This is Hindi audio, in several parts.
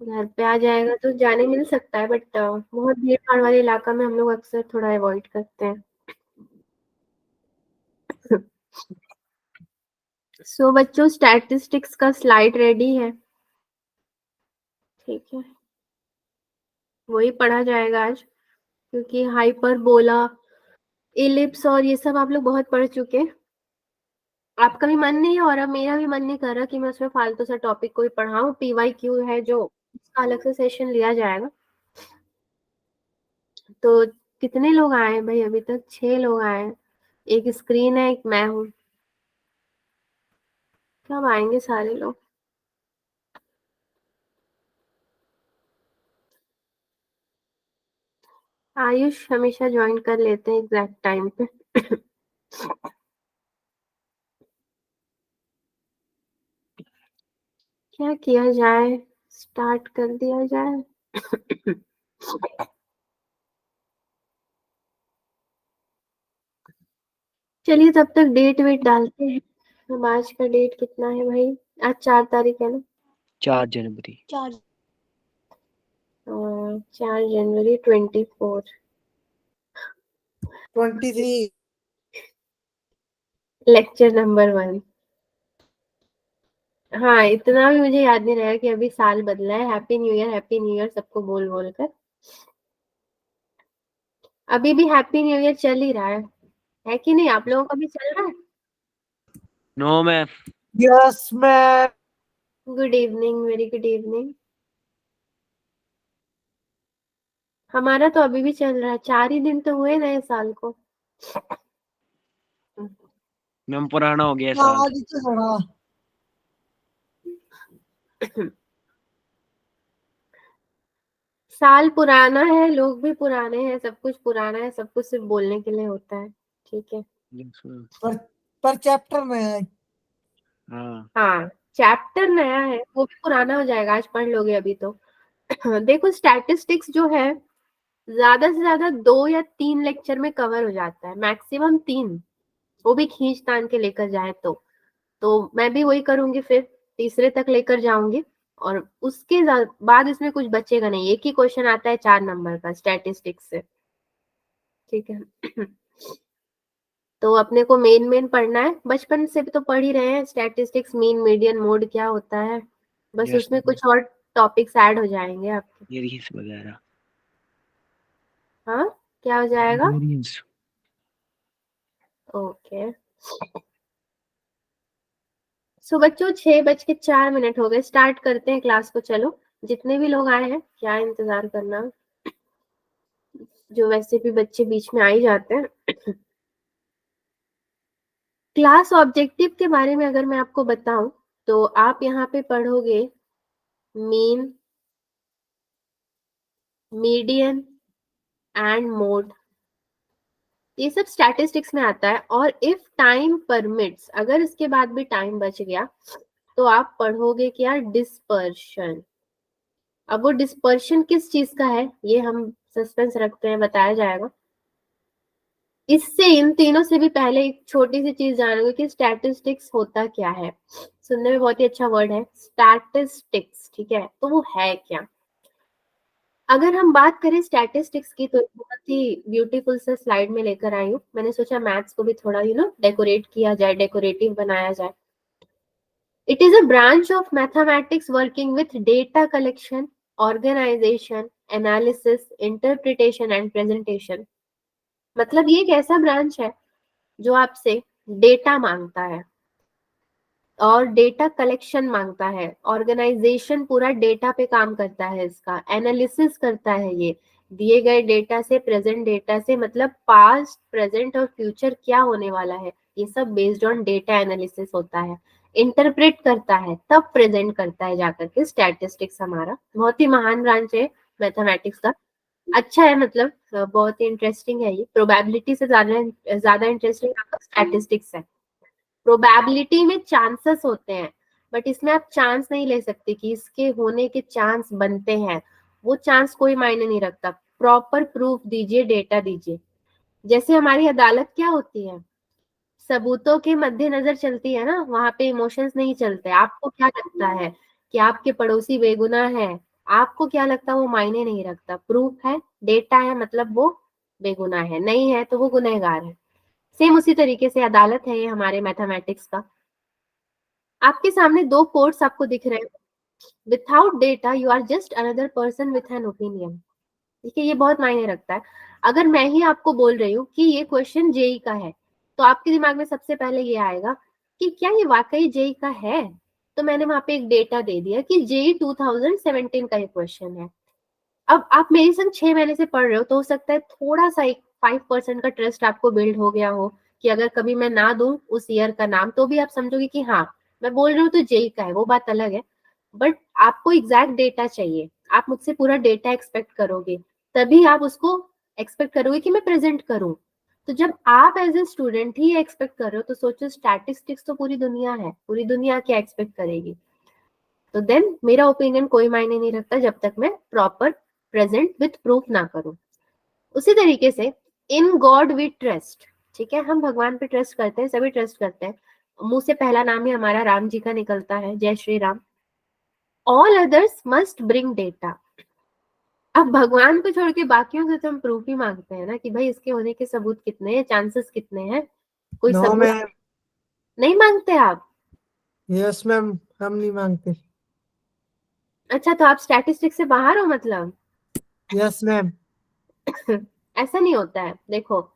घर पे आ जाएगा तो जाने मिल सकता है, बट बहुत भीड़ भाड़ वाले इलाका में हम लोग अक्सर थोड़ा अवॉइड करते हैं। सो बच्चों, स्टैटिस्टिक्स का स्लाइड रेडी है, ठीक है। वही पढ़ा जाएगा आज, क्योंकि हाइपरबोला, इलिप्स और ये सब आप लोग बहुत पढ़ चुके हैं। आपका भी मन नहीं है और अब मेरा भी मन नहीं कर रहा कि मैं उसमें फालतू सा टॉपिक कोई पढ़ाऊं। पीवाईक्यू है जो, उसका अलग से सेशन लिया जाएगा। तो कितने लोग आए हैं भाई? अभी तक 6 लोग आए हैं। एक स्क्रीन है, एक मैं हूँ। कब आएंगे सारे लोग? आयुष हमेशा ज्वाइन कर लेते हैं एग्जैक्ट टाइम पे। क्या किया जाए, स्टार्ट कर दिया जाए? चलिए तब तक डेट वेट डालते हैं। अब आज का डेट कितना है भाई? आज 4 तारीख है ना? 4 जनवरी। 4 जनवरी 24। 23। Lecture number 1। हाँ, इतना भी मुझे याद नहीं रहा कि अभी साल बदला है। Happy new year, happy new year सबको बोल बोल कर। अभी भी हैप्पी न्यू ईयर चल ही रहा है कि नहीं? आप लोगों का भी चल रहा है? No ma'am. Yes ma'am. Good evening, very good evening. हमारा तो अभी भी चल रहा है, 4 ही दिन तो हुए नए साल को। मैम पुराना हो गया साल। आज तो सुना। साल पुराना है, लोग भी पुराने हैं, सब कुछ पुराना है, सब कुछ सिर्फ बोलने के लिए होता है, ठीक है। Yes ma'am. पर पर चैप्टर में है। हाँ। हाँ, चैप्टर नया है, वो भी पुराना हो जाएगा, आज पढ़ लोगे अभी तो। देखो, स्टैटिस्टिक्स जो है ज्यादा से ज्यादा 2 या 3 लेक्चर में कवर हो जाता है, मैक्सिमम 3। वो भी खींच तान के लेकर जाए तो मैं भी वही करूंगी, फिर तीसरे तक लेकर जाऊंगी। और उसके बाद इसमें कुछ बचेगा नहीं। एक ही क्वेश्चन आता है 4 नंबर का स्टैटिस्टिक्स से, ठीक है। तो अपने को मेन मेन पढ़ना है, बचपन से भी तो पढ़ ही रहे हैं स्टैटिस्टिक्स, मीन मीडियन मोड क्या होता है। बस यस उसमें मैम। कुछ और टॉपिक्स ऐड हो जाएंगे आपके। वेरिएंस वगैरह। हाँ, क्या हो जाएगा? वेरिएंस। ओके। सो बच्चों, 6:04 हो गए, स्टार्ट करते हैं क्लास को। चलो, जितने भी लोग आए हैं, क्या इंतजार करना, जो वैसे भी बच्चे बीच में आ ही जाते हैं। क्लास ऑब्जेक्टिव के बारे में अगर मैं आपको बताऊं, तो आप यहाँ पे पढ़ोगे मीन, मीडियन एंड मोड। ये सब स्टैटिस्टिक्स में आता है। और इफ टाइम परमिट्स, अगर इसके बाद भी टाइम बच गया, तो आप पढ़ोगे क्या? डिस्पर्शन। अब वो डिस्पर्शन किस चीज का है, ये हम सस्पेंस रखते हैं, बताया जाएगा। इससे, इन तीनों से भी पहले एक छोटी सी चीज जानोगे कि स्टैटिस्टिक्स होता क्या है। सुनने में बहुत ही अच्छा वर्ड है स्टैटिस्टिक्स, ठीक है। तो वो है क्या? अगर हम बात करें स्टैटिस्टिक्स की, तो बहुत ही ब्यूटीफुल से स्लाइड में लेकर आई हूँ। मैंने सोचा मैथ्स को भी थोड़ा डेकोरेट किया जाए, डेकोरेटिव बनाया जाए। It is a branch of mathematics working with data collection, organisation, analysis, interpretation and presentation. मतलब ये एक ऐसा ब्रांच है जो आपसे डेटा मांगता है और डेटा कलेक्शन मांगता है, ऑर्गेनाइजेशन पूरा डेटा पे काम करता है, इसका एनालिसिस करता है। ये दिए गए डेटा से, प्रेजेंट डेटा से, मतलब पास्ट, प्रेजेंट और फ्यूचर क्या होने वाला है, ये सब बेस्ड ऑन डेटा एनालिसिस होता है। इंटरप्रेट करता है, तब प्रेजेंट करता है जाकर के। स्टैटिस्टिक्स हमारा बहुत ही महान ब्रांच है मैथमेटिक्स का। अच्छा है, मतलब बहुत ही इंटरेस्टिंग है। ये प्रोबेबिलिटी से ज्यादा ज्यादा इंटरेस्टिंग आपका स्टैटिस्टिक्स है। प्रोबेबिलिटी में चांसेस होते हैं, बट इसमें आप चांस नहीं ले सकते कि इसके होने के चांस बनते हैं। वो चांस कोई मायने नहीं रखता। प्रॉपर प्रूफ दीजिए, डेटा दीजिए। जैसे हमारी अदालत क्या होती है, सबूतों के मद्देनजर चलती है ना, वहां पे इमोशंस नहीं चलते। आपको क्या लगता है कि आपके पड़ोसी बेगुनाह है? आपको क्या लगता है वो मायने नहीं रखता, प्रूफ है, डेटा है, मतलब वो बेगुनाह है, नहीं है तो वो गुनहगार है। सेम उसी तरीके से अदालत है ये हमारे मैथमेटिक्स का। आपके सामने दो कोर्स आपको दिख रहे हैं, without data you are just another person with an opinion. देखिए ये बहुत मायने रखता है। अगर मैं ही आपको बोल रही हूँ कि ये क्वेश्चन जेई का है, तो आपके दिमाग में सबसे पहले ये आएगा कि क्या ये वाकई जेई का है, तो मैंने वहां पे एक डेटा दे दिया कि जेई 2017 का ये क्वेश्चन है। अब आप मेरे संग 6 महीने से पढ़ रहे हो, तो हो सकता है थोड़ा सा एक 5% का ट्रस्ट आपको बिल्ड हो गया हो कि अगर कभी मैं ना दूं उस ईयर का नाम, तो भी आप समझोगे कि हाँ मैं बोल रही हूँ तो जेई का है, वो बात अलग है। बट आपको एग्जैक्ट डेटा चाहिए, आप मुझसे पूरा डेटा एक्सपेक्ट करोगे, तभी आप उसको एक्सपेक्ट करोगे कि मैं प्रेजेंट करूं। तो जब आप एज ए स्टूडेंट ही एक्सपेक्ट कर रहे हो, तो सोचो स्टैटिस्टिक्स तो पूरी दुनिया है, पूरी दुनिया क्या एक्सपेक्ट करेगी। तो देन मेरा ओपिनियन कोई मायने नहीं रखता जब तक मैं प्रॉपर प्रेजेंट विथ प्रूफ ना करूं। उसी तरीके से इन गॉड वी ट्रस्ट, ठीक है, हम भगवान पे ट्रस्ट करते हैं, सभी ट्रस्ट करते हैं, मुंह से पहला नाम ही हमारा राम जी का निकलता है, जय Shri Ram. All others must bring data. अब भगवान को छोड़ के बाकियों से तो हम प्रूफ ही मांगते हैं ना, कि भाई इसके होने के सबूत कितने हैं, चांसेस कितने हैं, कोई नो सबूत मैम। नहीं मांगते आप? यस मैम, हम नहीं मांगते। अच्छा, तो आप स्टैटिस्टिक्स से बाहर हो मतलब? Yes ma'am. ऐसा नहीं होता है, देखो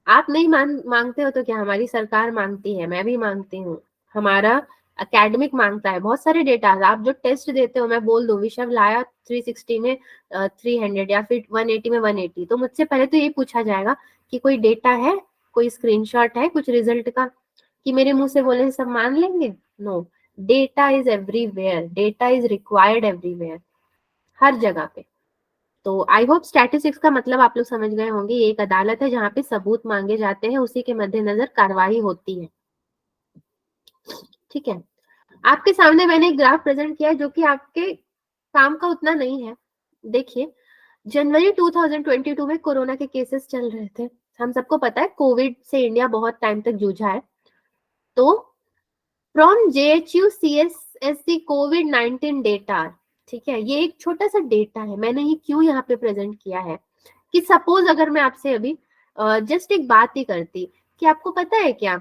आप नहीं मांगते हो तो क्या हमारी सरकार मांगती है, मैं भी मांगती हूँ, हमारा एकेडमिक मांगता है बहुत सारे डेटा। आप जो टेस्ट देते हो, मैं बोल दूं विषव लाया 360 में 300 या फिर 180 में 180, तो मुझसे पहले तो यही पूछा जाएगा कि कोई डेटा है, कोई स्क्रीनशॉट है कुछ रिजल्ट का, कि मेरे मुंह से बोले सब मान लेंगे? No, data is everywhere, data is required everywhere, हर जगह पे। तो आई होप स्टैटिस्टिक्स का मतलब आप लोग समझ गए होंगे, ये एक अदालत है जहाँ पे सबूत मांगे जाते हैं, उसी के मद्देनजर कार्रवाई होती है। ठीक है, आपके सामने मैंने एक ग्राफ प्रेजेंट किया जो कि आपके काम का उतना नहीं है। देखिए, जनवरी 2022 में कोरोना के केसेस चल रहे थे, हम सबको पता है कोविड से इंडिया बहुत टाइम तक जूझा है। तो फ्रॉम जेएचयू सीएसएससी कोविड-19 डेटा, ठीक है, ये एक छोटा सा डेटा है, मैंने ये क्यों यहाँ पे प्रेजेंट किया है कि सपोज अगर मैं आपसे अभी जस्ट एक बात ही करती कि आपको पता है क्या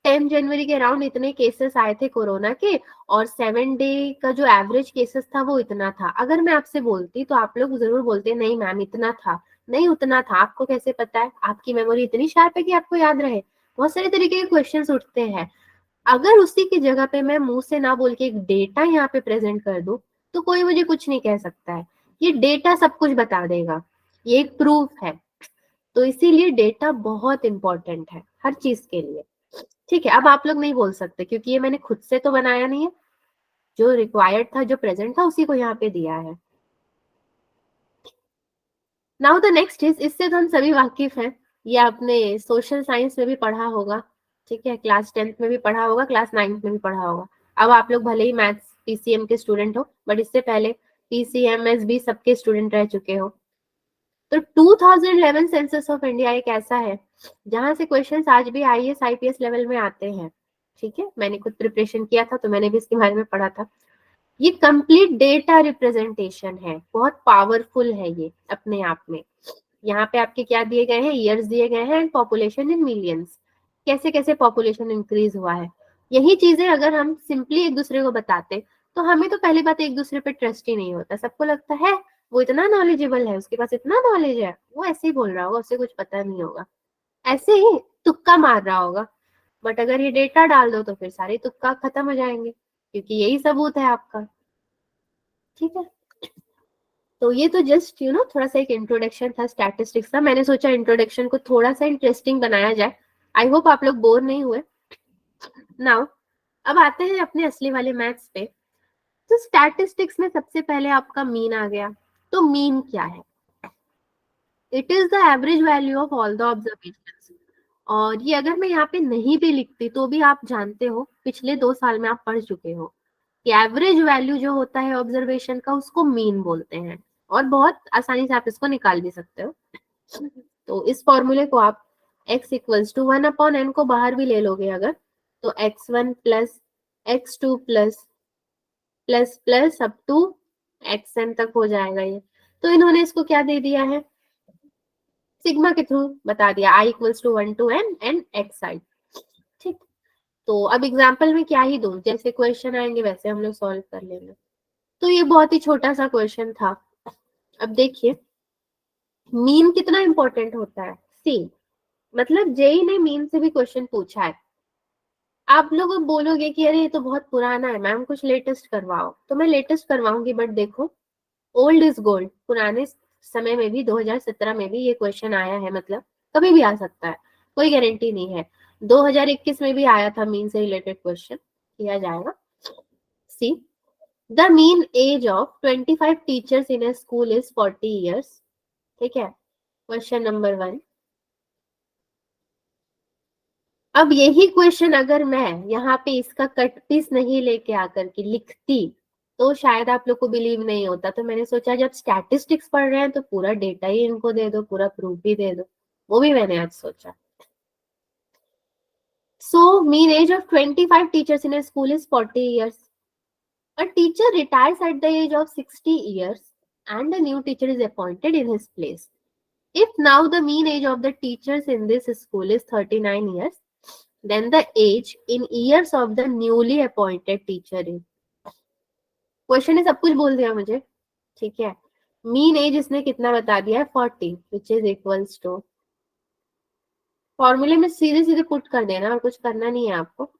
10 जनवरी के अराउंड इतने केसेस आए थे कोरोना के, और 7 डे का जो एवरेज केसेस था वो इतना था। अगर मैं आपसे बोलती तो आप लोग जरूर बोलते नहीं मैम इतना था, नहीं उतना था, आपको कैसे पता है, आपकी मेमोरी इतनी शार्प है कि आपको याद रहे, बहुत सारे तरीके के क्वेश्चंस उठते हैं। अगर उसी की जगह पे मैं मुंह से ना बोल के एक डेटा यहाँ पे प्रेजेंट कर दूं, तो कोई मुझे कुछ नहीं कह सकता है, ये डेटा सब कुछ बता देगा, ये एक प्रूफ है। तो इसीलिए डेटा बहुत इंपॉर्टेंट है हर चीज के लिए। ठीक है, अब आप लोग नहीं बोल सकते क्योंकि ये मैंने खुद से तो बनाया नहीं है, जो रिक्वायर्ड था, जो प्रेजेंट था, उसी को यहाँ पे दिया है। नाउ द नेक्स्ट इज, इससे तो हम सभी वाकिफ हैं, ये आपने सोशल साइंस में भी पढ़ा होगा, ठीक है, क्लास 10th में भी पढ़ा होगा, क्लास 9th में भी पढ़ा होगा। अब आप लोग भले ही मैथ्स पीसीएम के स्टूडेंट हो, बट इससे पहले पीसीएम एसबी सबके स्टूडेंट रह चुके हो। तो 2011 सेंसस ऑफ इंडिया एक ऐसा है जहां से क्वेश्चंस आज भी आईएएस आईपीएस लेवल में आते हैं। ठीक है, मैंने खुद प्रिपरेशन किया था तो मैंने भी इसके बारे में पढ़ा था। ये कंप्लीट डेटा रिप्रेजेंटेशन है, बहुत पावरफुल है ये अपने आप में। यहाँ पे आपके क्या दिए गए हैं, ईयर्स दिए गए हैं एंड पॉपुलेशन इन मिलियंस, कैसे कैसे पॉपुलेशन इंक्रीज हुआ है। यही चीजें अगर हम सिंपली एक दूसरे को बताते तो हमें तो पहली बात एक दूसरे पे ट्रस्ट ही नहीं होता, सबको लगता है वो इतना नॉलेजेबल है, उसके पास इतना नॉलेज है, वो ऐसे ही बोल रहा होगा, उसे कुछ पता नहीं होगा, ऐसे ही तुक्का मार रहा होगा। बट अगर ये डेटा डाल दो तो फिर सारे तुक्का खत्म हो जाएंगे, क्योंकि यही सबूत है आपका। ठीक है, तो ये तो जस्ट थोड़ा सा एक इंट्रोडक्शन था स्टैटिस्टिक्स का, मैंने सोचा इंट्रोडक्शन को थोड़ा सा इंटरेस्टिंग बनाया जाए। आई होप आप लोग बोर नहीं हुए। नाउ अब आते हैं अपने असली वाले मैथ्स पे। तो स्टैटिस्टिक्स में सबसे पहले आपका मीन आ गया। तो मीन क्या है? It is the average value of all the observations. और ये अगर मैं यहाँ पे नहीं भी लिखती तो भी आप जानते हो, पिछले 2 साल में आप पढ़ चुके हो कि एवरेज वैल्यू जो होता है ऑब्जर्वेशन का उसको मीन बोलते हैं, और बहुत आसानी से आप इसको निकाल भी सकते हो। तो इस फॉर्मूले को आप x इक्वल्स टू 1/n को बाहर भी ले लोगे अगर, तो x1 plus x2 plus plus plus up to xn तक हो जाएगा ये। तो इन्होंने इसको क्या दे दिया है, सिग्मा के थ्रू बता दिया, i equals to 1 to n and xi। ठीक, तो अब एग्जाम्पल में क्या ही दूं, जैसे क्वेश्चन आएंगे वैसे हम लोग सॉल्व कर लेंगे। तो ये बहुत ही छोटा सा क्वेश्चन था। अब देखिए मीन कितना इंपॉर्टेंट होता है। सी मतलब जेई ने मीन से भी क्वेश्चन पूछा है। आप लोग बोलोगे कि अरे ये तो बहुत पुराना है मैम, कुछ लेटेस्ट करवाओ, तो मैं लेटेस्ट करवाऊंगी, बट देखो ओल्ड इज गोल्ड। पुराने समय में भी 2017 में भी ये क्वेश्चन आया है, मतलब कभी भी आ सकता है, कोई गारंटी नहीं है। 2021 में भी आया था मीन से रिलेटेड क्वेश्चन, किया जाएगा। See the mean age of 25 teachers in a school is 40 years. ठीक है, क्वेश्चन नंबर 1। अब यही क्वेश्चन अगर मैं यहाँ पे इसका कट पीस नहीं लेके आकर के लिखती तो शायद आप लोग को बिलीव नहीं होता। तो मैंने सोचा जब स्टैटिस्टिक्स पढ़ रहे हैं तो पूरा डेटा ही इनको दे दो, पूरा प्रूफ भी दे दो, वो भी मैंने आज सोचा। So mean age of 25 teachers in a school is 40 years. A teacher retires at the age of 60 years and a new teacher is appointed in his place. If now the mean age of the teachers in this school is 39 years, then the age in years of the newly appointed teacher is। Question ने सब कुछ बोल दिया मुझे, ठीक है। मीन एज इसने कितना बता दिया है, 40, विच इज इक्वल्स टू, फॉर्मूले में सीधे सीधे पुट कर देना और कुछ करना नहीं है आपको।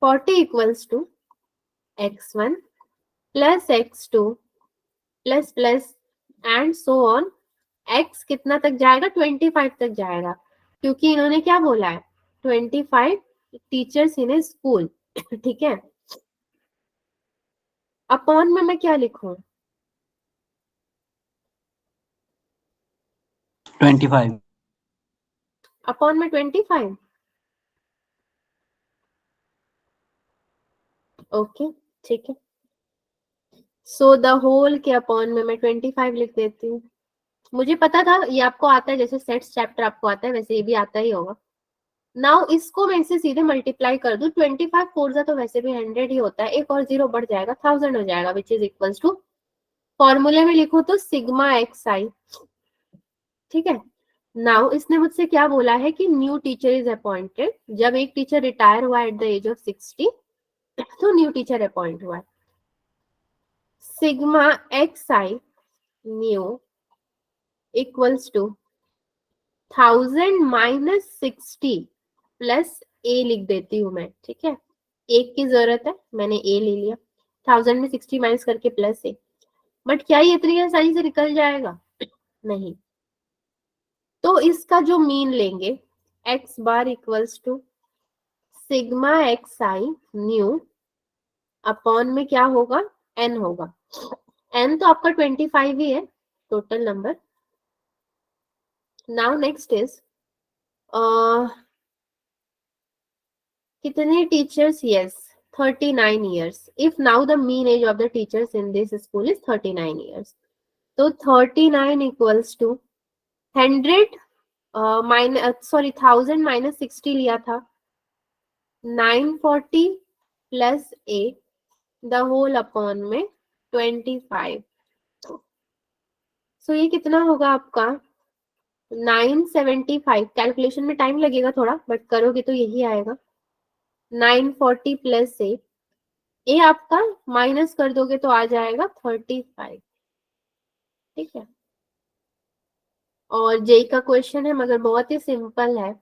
40 equals to x1 plus x2 plus plus and so on. x कितना तक जाएगा, 25 तक जाएगा, क्योंकि इन्होंने क्या बोला है, 25 टीचर्स इन ए स्कूल। ठीक है, अपॉन में मैं क्या लिखूं, 25। अपॉन में 25। ओके ठीक है, सो द होल के अपॉन में मैं 25 लिख देती हूँ। मुझे पता था ये आपको आता है, जैसे सेट्स चैप्टर आपको आता है वैसे ये भी आता ही होगा। नाउ इसको मैं इसे सीधे मल्टीप्लाई कर दूं, 25 फोर जा तो वैसे भी 100 ही होता है, एक और जीरो बढ़ जाएगा, 1000 हो जाएगा, विच इज इक्वल्स टू, फॉर्मूले में लिखो तो सिग्मा एक्स आई। ठीक है, नाउ इसने मुझसे क्या बोला है कि न्यू टीचर इज अपॉइंटेड, जब एक टीचर रिटायर हुआ एट द एज ऑफ 60 तो न्यू टीचर अपॉइंट हुआ। Sigma x I new equals to 1000 minus 60 plus a लिख देती हूँ मैं। ठीक है, एक की जरूरत है, मैंने ए ले लिया, 1000 में 60 माइनस करके प्लस ए। बट क्या ये इतनी आसानी से निकल जाएगा, नहीं। तो इसका जो मीन लेंगे, X bar equals to sigma x I new upon में क्या होगा, एन होगा। एन तो आपका 25 ही है total number. Now next is कितने teachers, yes 39 years। If now the mean age of the teachers in this school is 39 years, तो 39 equals to 100 minus, sorry 1000 minus 60 लिया था, 940 plus a the whole upon में 25। सो ये कितना होगा आपका 975। कैलकुलेशन में टाइम लगेगा थोड़ा, बट करोगे तो यही आएगा। 940 प्लस ए आपका माइनस कर दोगे तो आ जाएगा 35। ठीक है, और जेई का क्वेश्चन है मगर बहुत ही सिंपल है,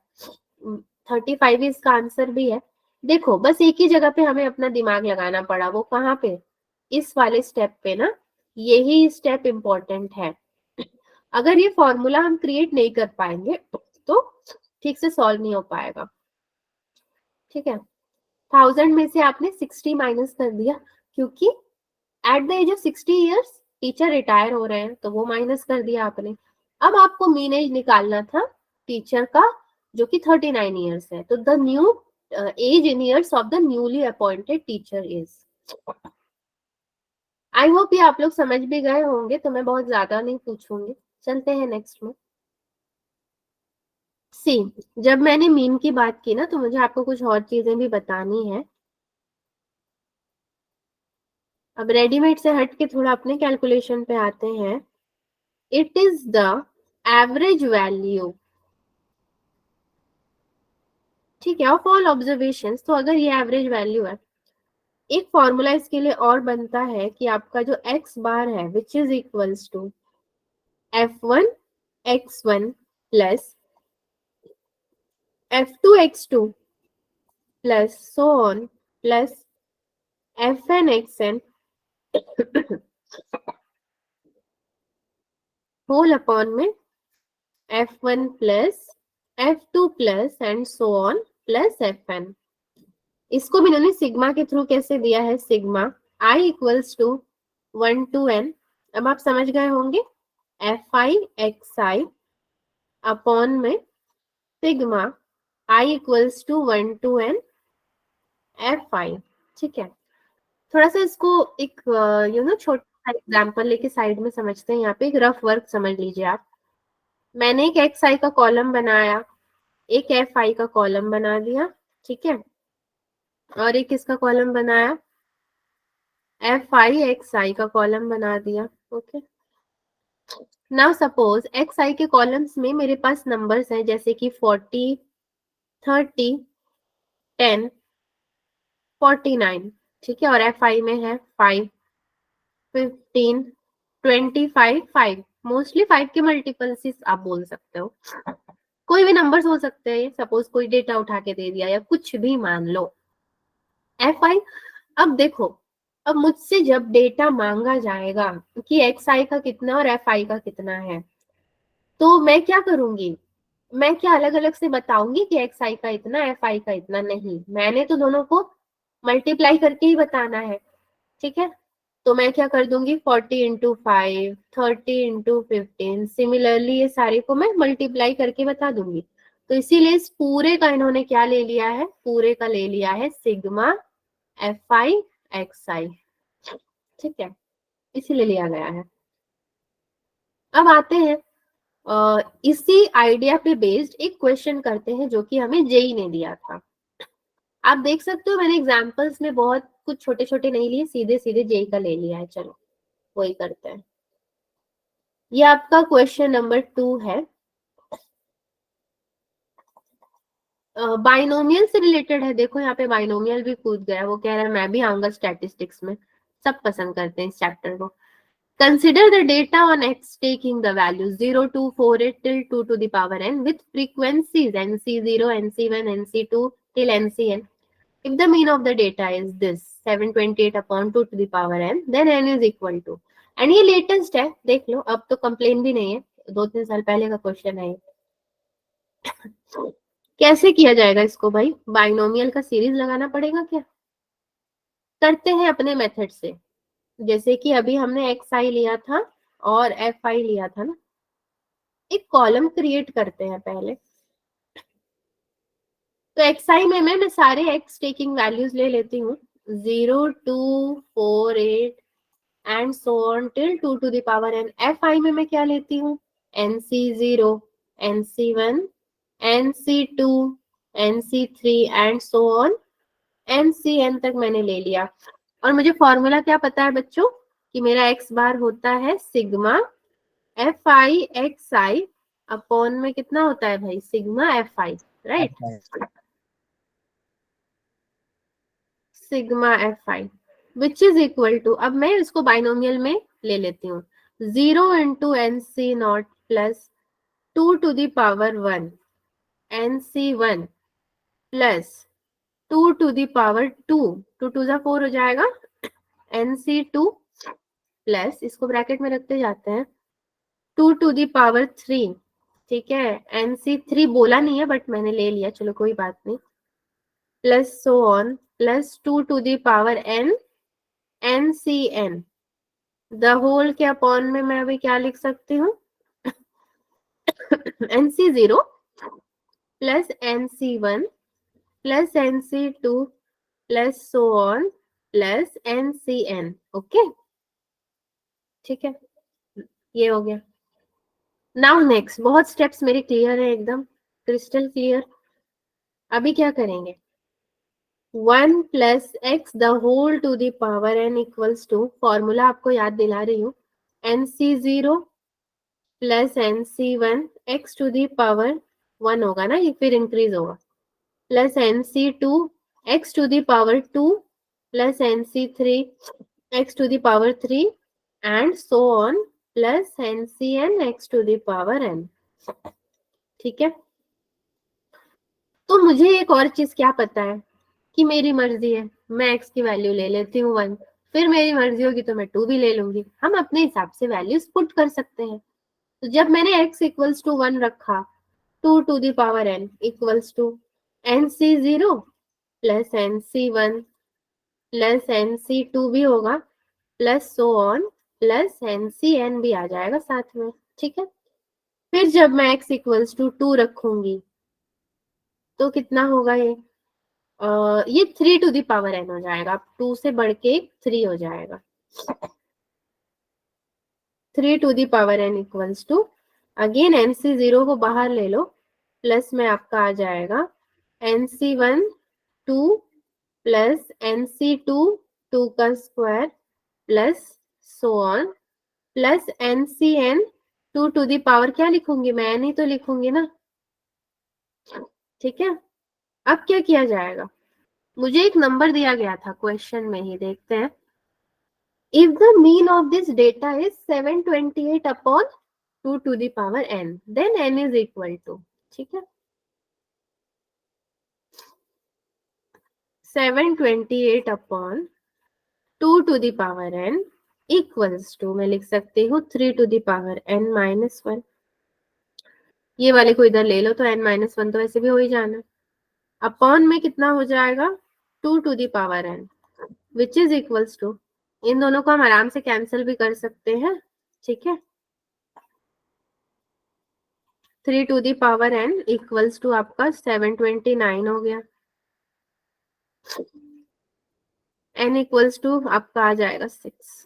35 इसका आंसर भी है। देखो बस एक ही जगह पे हमें अपना दिमाग लगाना पड़ा, वो कहाँ पे, इस वाले स्टेप पे ना, यही स्टेप इंपॉर्टेंट है। अगर ये फॉर्मूला हम क्रिएट नहीं कर पाएंगे तो ठीक से सॉल्व नहीं हो पाएगा। ठीक है, 1000 में से आपने 60 माइनस कर दिया, क्योंकि at the age of 60 years teacher retire हो रहे हैं, तो वो माइनस कर दिया आपने। अब आपको मीन एज निकालना था टीचर का, जो कि 39 इयर्स है, तो the new age in years of the newly appointed teacher is. I hope ये आप लोग समझ भी गए होंगे, तो मैं बहुत ज्यादा नहीं पूछूंगी, चलते हैं नेक्स्ट में। सी जब मैंने मीन की बात की ना, तो मुझे आपको कुछ और चीजें भी बतानी है। अब रेडीमेड से हट के थोड़ा अपने कैलकुलेशन पे आते हैं. It is the average value, ठीक है, ऑफ ऑल ऑब्जर्वेशंस. तो अगर ये एवरेज वैल्यू है, एक फॉर्मूला इसके लिए और बनता है कि आपका जो x बार है which is equals to f1 x1 plus f2 x2 plus so on plus fn xn whole upon में f1 plus f2 plus and so on plus fn. इसको भी इन्होंने सिग्मा के थ्रू कैसे दिया है, sigma i equals to 1 to n. अब आप समझ गए होंगे, fi xi अपॉन में sigma i equals to 1 to n fi. ठीक है, थोड़ा सा इसको एक छोटा एग्जाम्पल लेके साइड में समझते हैं. यहाँ पे एक रफ वर्क समझ लीजिए आप. मैंने एक xi का कॉलम बनाया, एक fi का कॉलम बना दिया, ठीक है, और एक इसका कॉलम बनाया, fi xi का कॉलम बना दिया. ओके, नाउ सपोज xi के कॉलम्स में मेरे पास नंबर्स हैं जैसे कि 40, 30, 10, 49, ठीक है, और fi में है 5, 15, 25, 5. मोस्टली 5 के मल्टीपल्स आप बोल सकते हो, कोई भी नंबर्स हो सकते हैं. सपोज कोई डेटा उठा के दे दिया या कुछ भी मान लो fi. अब देखो, अब मुझसे जब डेटा मांगा जाएगा कि xi का कितना और fi का कितना है, तो मैं क्या करूंगी, मैं क्या अलग अलग से बताऊंगी कि xi का इतना fi का इतना? नहीं, मैंने तो दोनों को मल्टीप्लाई करके ही बताना है. ठीक है, तो मैं क्या कर दूंगी, 40 इंटू 5, 30 इंटू 15, सिमिलरली ये सारे को मैं मल्टीप्लाई करके बता दूंगी. तो इसीलिए इस पूरे का इन्होंने क्या ले लिया है, पूरे का ले लिया है सिग्मा fi xi. ठीक है, इसीलिए लिया गया है. अब आते हैं इसी आइडिया पे बेस्ड एक क्वेश्चन करते हैं जो कि हमें जेई ने दिया था. आप देख सकते हो मैंने एग्जांपल्स में बहुत कुछ छोटे छोटे नहीं लिए, सीधे सीधे जेई का ले लिया है. चलो वही करते हैं. ये आपका क्वेश्चन नंबर 2 है, बाइनोमियल से रिलेटेड है. देखो यहाँ पे बाइनोमियल भी कूद गया, वो कह रहा है मैं भी आऊंगा स्टैटिस्टिक्स में. सब पसंद करते हैं इस चैप्टर को. Consider the data on x taking the values 0 to 48 till 2 to the power n with frequencies nc0, nc1, nc2 till ncn. If the mean of the data is this 728 upon 2 to the power n, then n is equal to. And ये लेटेस्ट है, देख लो, अब तो कंप्लेन भी नहीं है, 2-3 साल पहले का क्वेश्चन है. कैसे किया जाएगा इसको भाई, बाइनोमियल का सीरीज लगाना पड़ेगा क्या? करते हैं अपने मेथड से. जैसे कि अभी हमने xi लिया था और fi लिया था ना, एक कॉलम क्रिएट करते हैं पहले. तो xi में मैं सारे x टेकिंग वैल्यूज ले लेती हूँ, 0 to 48 and so on till 2 to the power n. fi में मैं क्या लेती हूँ, nc0, nc1, nc2, nc3 and so on ncn तक मैंने ले लिया. और मुझे फॉर्मूला क्या पता है बच्चों, कि मेरा x बार होता है सिग्मा fi xi अपॉन में कितना होता है भाई, sigma fi, right, sigma fi which is equal to. अब मैं इसको बाइनोमियल में ले लेती हूँ, 0 into nc nought plus 2 to the power 1 nc1 plus 2 to the power 2, 2 2 जा 4 हो जाएगा, nc2 प्लस, इसको ब्रैकेट में रखते जाते हैं, 2 to the power 3. ठीक है, nc3 बोला नहीं है बट मैंने ले लिया, चलो कोई बात नहीं, plus so on plus 2 to the power n ncn. The whole के अपॉन में मैं अभी क्या लिख सकती हूँ, nc0 plus nc1 plus nc2 plus so on plus ncn. Okay, ठीक है, ये हो गया. नाउ नेक्स्ट, बहुत स्टेप्स मेरे क्लियर है, एकदम क्रिस्टल क्लियर. अभी क्या करेंगे, 1 plus X the whole to the power n equals to, formula आपको याद दिला रही हूँ, nc0 plus nc1 x to the power 1 होगा ना, ये फिर इंक्रीज होगा, plus nc2 x to the power 2 plus nc3 x to the power 3 and so on plus ncn x to the power n। ठीक है, तो मुझे एक और चीज क्या पता है कि मेरी मर्जी है, मैं x की वैल्यू ले लेती हूँ 1, फिर मेरी मर्जी होगी तो मैं 2 भी ले लूंगी, हम अपने हिसाब से वैल्यूज पुट कर सकते हैं। तो जब मैंने x इक्वल्स टू 1 रखा, 2 to the power n equals to nc0 plus nc1 plus nc2 भी होगा, plus so on plus ncn भी आ जाएगा साथ में। ठीक है, फिर जब मैं x इक्वल्स टू 2 रखूंगी तो कितना होगा ये 3 टू द पावर n हो जाएगा, 2 से बढ़ के 3 हो जाएगा, 3 to the power n equals to, again nc0 को बाहर ले लो, प्लस में आपका आ जाएगा nc1 2 प्लस nc2 2 का square plus so on plus ncn 2 to the power, क्या लिखूंगी मैं, n ही तो लिखूंगी ना। ठीक है, अब क्या किया जाएगा, मुझे एक नंबर दिया गया था क्वेश्चन में ही, देखते हैं। If the mean of this data is 728 upon 2 to the power n, then n is equal to, ठीक है, 728 upon 2 to the power n equals to, मैं लिख सकती हूँ 3 to the power n minus 1। ये वाले को इधर ले लो तो n माइनस 1 तो ऐसे भी हो ही जाना, अपॉन में कितना हो जाएगा 2 to the power n which is equals to, इन दोनों को हम आराम से कैंसिल भी कर सकते हैं। ठीक है, 3 to the power n equals to आपका 729 हो गया, n इक्वल्स टू आपका आ जाएगा 6।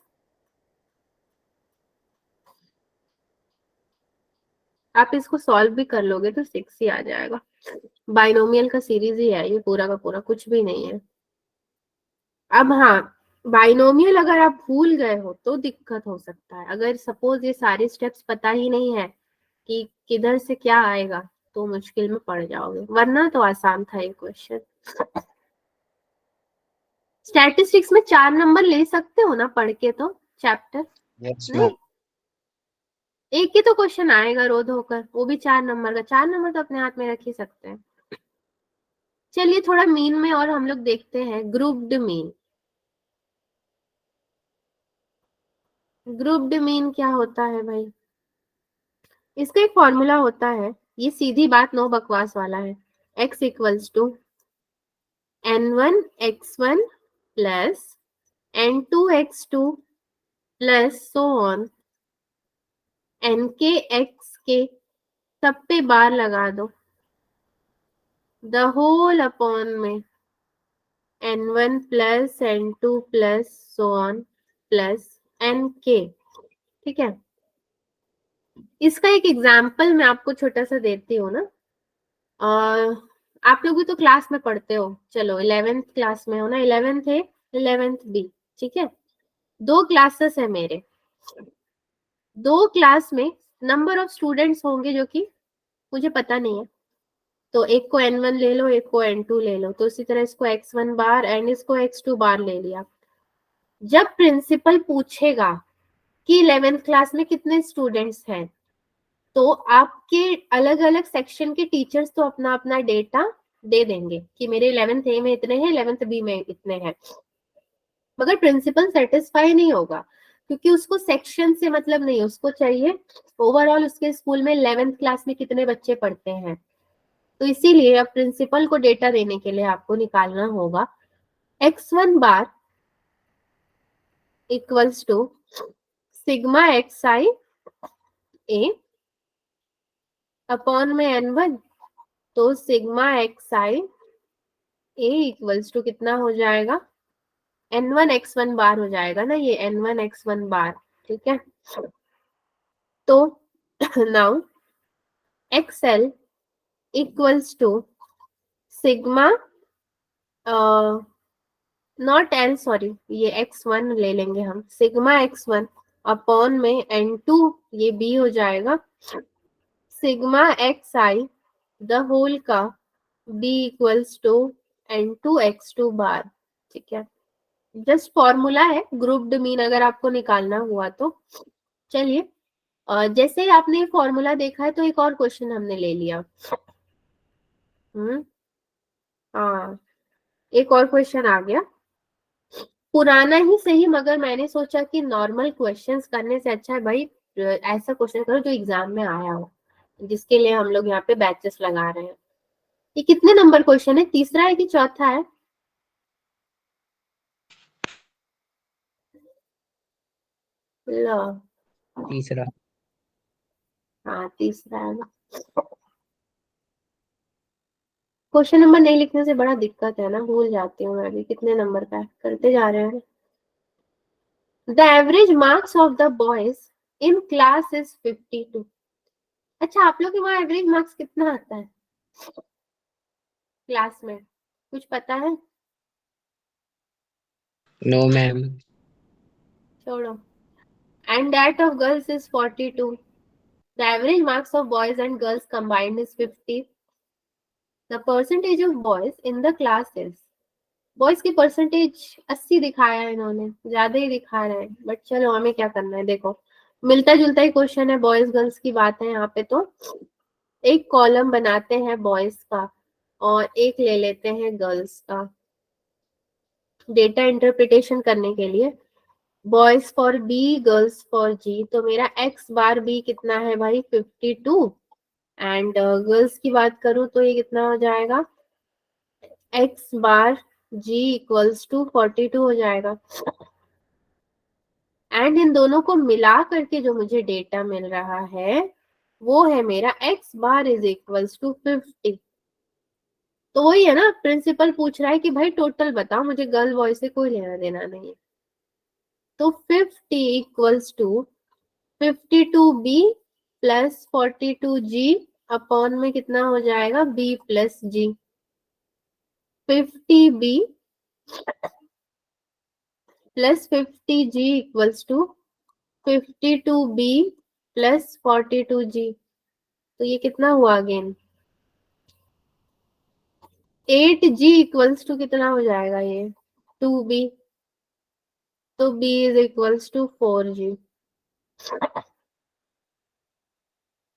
आप इसको सॉल्व भी कर लोगे तो 6 ही आ जाएगा, बाइनोमियल का सीरीज ही है ये पूरा का पूरा, कुछ भी नहीं है। अब हाँ, बाइनोमियल अगर आप भूल गए हो तो दिक्कत हो सकता है, अगर सपोज ये सारे स्टेप्स पता ही नहीं है कि किधर से क्या आएगा तो मुश्किल में पड़ जाओगे, वरना तो आसान था ये क्वेश्चन। स्टैटिस्टिक्स में 4 नंबर ले सकते हो ना पढ़ के, तो चैप्टर नहीं, एक ही तो क्वेश्चन आएगा रोज होकर, वो भी 4 नंबर का, 4 नंबर तो अपने हाथ में रख ही सकते हैं। चलिए थोड़ा मीन में और हम लोग देखते हैं, ग्रुप्ड मीन। ग्रुप्ड मीन क्या होता है भाई, इसका एक फॉर्मूला होता है, ये सीधी बात नो बकवास वाला है, x equals to n1 x1 plus n2 x2 plus so on nk x के, सब पे बार लगा दो, द होल अपॉन में n1 plus n2 plus so on plus nk। ठीक है, इसका एक एग्जाम्पल मैं आपको छोटा सा देती हूँ ना, आप लोग भी तो क्लास में पढ़ते हो, चलो 11th क्लास में हो ना, 11th है 11th बी, ठीक है, 2 क्लासेस है मेरे, 2 क्लास में नंबर ऑफ स्टूडेंट्स होंगे जो कि मुझे पता नहीं है, तो एक को n1 ले लो, एक को n2 ले लो, तो इसी तरह इसको x1 बार एंड इसको x2 बार ले लिया। जब प्रिंसिपल पूछेगा कि 11th क्लास में कितने स्टूडेंट्स हैं, तो आपके अलग अलग सेक्शन के टीचर्स तो अपना अपना डेटा दे देंगे कि मेरे 11th ए में इतने हैं, 11th बी में इतने हैं, मगर प्रिंसिपल सेटिस्फाई नहीं होगा क्योंकि उसको सेक्शन से मतलब नहीं, उसको चाहिए ओवरऑल उसके स्कूल में 11th क्लास में कितने बच्चे पढ़ते हैं। तो इसीलिए अब प्रिंसिपल को डेटा देने के लिए आपको निकालना होगा x1 bar equals to sigma xi a upon में n1, तो sigma xi a equals to कितना हो जाएगा, n1 x1 बार हो जाएगा ना, ये n1 x1 बार। ठीक है, तो now xl equals to sigma not L, sorry, ये x1 ले लेंगे हम, सिग्मा x1 अपॉन में n2, ये b हो जाएगा, सिग्मा xi द होल का b equals to n2 x2 bar. ठीक है, जस्ट फॉर्मूला है, ग्रुप्ड मीन अगर आपको निकालना हुआ तो। चलिए, जैसे ही आपने फॉर्मूला देखा है तो एक और क्वेश्चन हमने ले लिया। हाँ, एक और क्वेश्चन आ गया, पुराना ही सही, मगर मैंने सोचा कि नॉर्मल क्वेश्चंस करने से अच्छा है भाई ऐसा क्वेश्चन करो जो एग्जाम में आया हो, जिसके लिए हम लोग यहाँ पे बैचेस लगा रहे हैं। ये कितने नंबर क्वेश्चन है, तीसरा है कि चौथा है? लो, तीसरा। हाँ तीसरा है ना। क्वेश्चन नंबर नहीं लिखने से बड़ा दिक्कत है ना, भूल जाती हूँ मैं भी कितने नंबर का है, करते जा रहे हैं। The average marks of the boys in class is 52। अच्छा, आप लोग के वहाँ एवरेज मार्क्स कितना आता है क्लास में, कुछ पता है? No ma'am. छोड़ो। And that of girls is 42. The average marks of boys and girls combined is 50. The percentage of boys in the class is, boys की परसेंटेज 80 दिखाया है इन्होंने, ज्यादा ही दिखा रहे हैं, बट चलो हमें क्या करना है, देखो मिलता जुलता ही क्वेश्चन है, बॉयज गर्ल्स की बात है यहाँ पे, तो एक कॉलम बनाते हैं बॉयज का और एक ले लेते हैं गर्ल्स का, डेटा इंटरप्रिटेशन करने के लिए, boys for b girls for g. तो मेरा एक्स बार बी कितना है भाई, 52, एंड गर्ल्स की बात करूं तो ये कितना हो जाएगा, X bar G equals to 42 हो जाएगा। एंड इन दोनों को मिला करके जो मुझे डेटा मिल रहा है वो है मेरा X bar is equals to 50। तो वही है ना, प्रिंसिपल पूछ रहा है कि भाई टोटल बताओ, मुझे गर्ल बॉय से कोई लेना देना नहीं है। तो 50 equals to 52b plus 42g upon में कितना हो जाएगा, b plus g। 50b plus 50g equals to 52b plus 42g। तो ये कितना हुआ अगेन, 8g इक्वल्स टू कितना हो जाएगा ये, 2b। तो b is equals to 4g।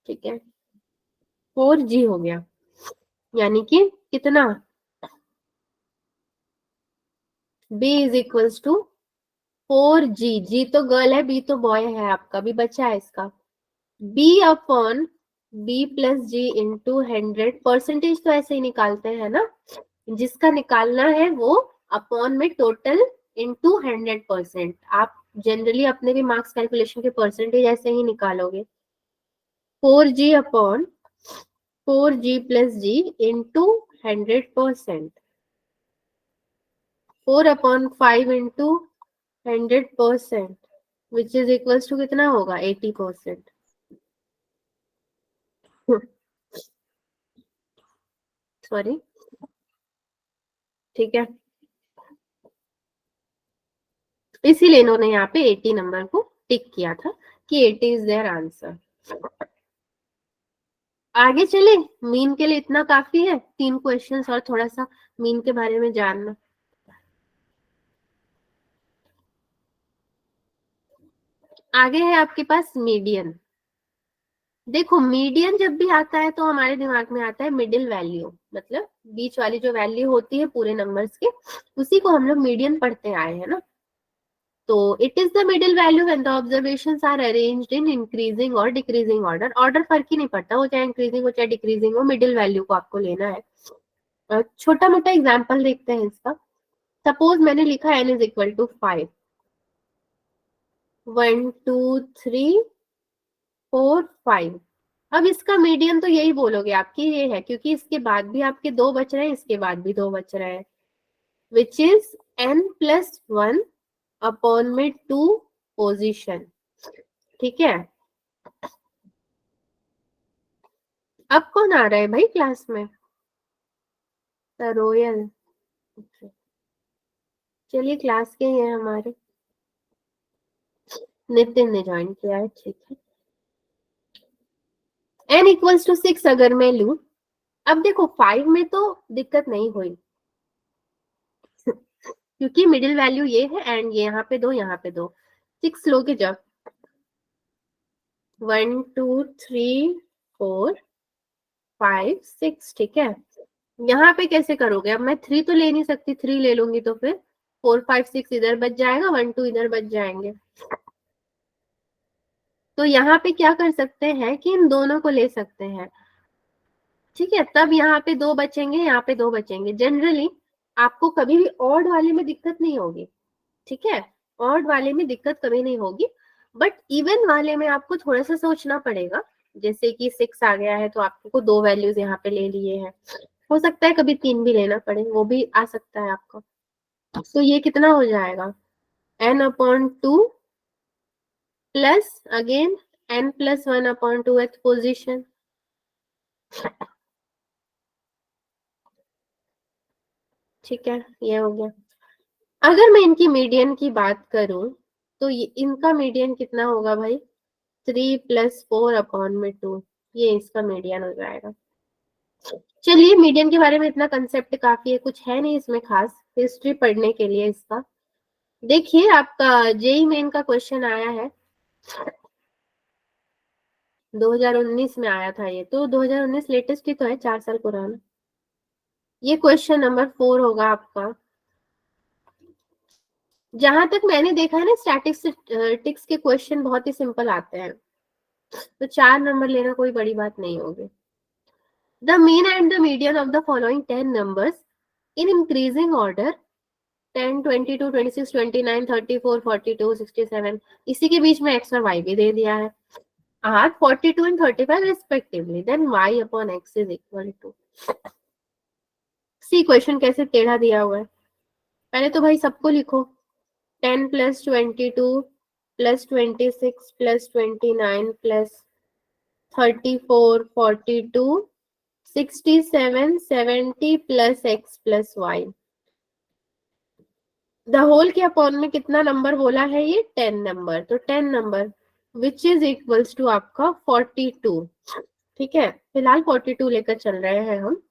ठीक है, 4g हो गया, यानी कि कितना, b is equals to 4g। g तो गर्ल है, b तो बॉय है, आपका भी बच्चा है इसका, b upon b plus G into 100। Percentage तो ऐसे ही निकालते हैं ना, जिसका निकालना है वो अपॉन में टोटल इंटू 100%। आप जनरली अपने भी मार्क्स कैलकुलेशन के परसेंटेज ऐसे ही निकालोगे, 4g upon 4g plus G into 100%, 4 upon 5 into 100%, which is equals to कितना होगा, 80%। सॉरी, ठीक है, इसीलिए इन्होंने यहाँ पे 80 नंबर को टिक किया था कि 80 इज देयर आंसर। आगे चले, मीन के लिए इतना काफी है, 3 क्वेश्चंस और थोड़ा सा मीन के बारे में जानना। आगे है आपके पास मीडियन। देखो मीडियन जब भी आता है तो हमारे दिमाग में आता है मिडिल वैल्यू, मतलब बीच वाली जो वैल्यू होती है पूरे नंबर्स के, उसी को हम लोग मीडियन पढ़ते आए हैं ना। तो it is the middle value when the observations are arranged in increasing और डिक्रीजिंग ऑर्डर। ऑर्डर फर्क ही नहीं पड़ता, वो चाहे इंक्रीजिंग हो चाहे डिक्रीजिंग हो, मिडिल वैल्यू को आपको लेना है। छोटा मोटा एग्जाम्पल देखते हैं इसका। सपोज मैंने लिखा n इज इक्वल टू 5, 1 2 3 4 5। अब इसका मीडियन तो यही बोलोगे आपकी ये है, क्योंकि इसके बाद भी आपके 2 बच रहे हैं, इसके बाद भी 2 बच रहे हैं, which is n plus 1 upon में 2 पोजिशन। ठीक है, अब कौन आ रहा है भाई क्लास में, रोयल। चलिए क्लास के हैं हमारे, नितिन ने ज्वाइन किया है, ठीक है। n इक्वल्स टू 6 अगर मैं लूं, अब देखो 5 में तो दिक्कत नहीं हुई क्योंकि मिडिल वैल्यू ये है एंड ये यहाँ पे 2 यहाँ पे 2। 6 लोगे जब 1 2 3 4 5 6, ठीक है। यहाँ पे कैसे करोगे, अब मैं 3 तो ले नहीं सकती, 3 ले लूंगी तो फिर 4 5 6 इधर बच जाएगा, 1 2 इधर बच जाएंगे। तो यहाँ पे क्या कर सकते हैं कि इन दोनों को ले सकते हैं, ठीक है। तब यहाँ पे 2 बचेंगे, यहाँ पे 2 बचेंगे। जनरली आपको कभी भी ऑड वाले में दिक्कत नहीं होगी, ठीक है, ऑड वाले में दिक्कत कभी नहीं होगी, बट इवन वाले में आपको थोड़ा सा सोचना पड़ेगा। जैसे कि 6 आ गया है तो आपको 2 वैल्यूज यहाँ पे ले लिए हैं, हो सकता है कभी 3 भी लेना पड़े, वो भी आ सकता है आपका। तो ये कितना हो जाएगा, n/2 plus again n+1/2th position, ठीक है, ये हो गया। अगर मैं इनकी मीडियन की बात करूं तो ये इनका मीडियन कितना होगा भाई, 3 + 4/2, ये इसका मीडियन हो जाएगा। चलिए मीडियन के बारे में इतना कंसेप्ट काफी है, कुछ है नहीं इसमें खास हिस्ट्री पढ़ने के लिए इसका। देखिए आपका जेई मेन का क्वेश्चन आया है 2019 में आया था, ये तो 2019 लेटेस्ट ही तो है, 4 साल पुराना। ये क्वेश्चन नंबर 4 होगा आपका। जहां तक मैंने देखा है ना, स्टैटिस्टिक्स के क्वेश्चन बहुत ही सिंपल आते हैं, तो 4 नंबर लेना कोई बड़ी बात नहीं होगी। The mean and the median of the following 10 numbers in increasing order 10 22 26 29 34 42 67, इसी के बीच में x और y भी दे दिया है, are 42 and 35 respectively, then y/x is equal to। See question कैसे टेढ़ा दिया हुआ है, पहले तो भाई सबको लिखो, 10 + 22 + 26 + 29 + 34 42 67 70 + x + y, द होल के अपॉन में कितना नंबर बोला है, ये 10 नंबर, तो 10 number which is equals to आपका 42, ठीक है। फिलहाल 42 लेकर चल रहे हैं हम।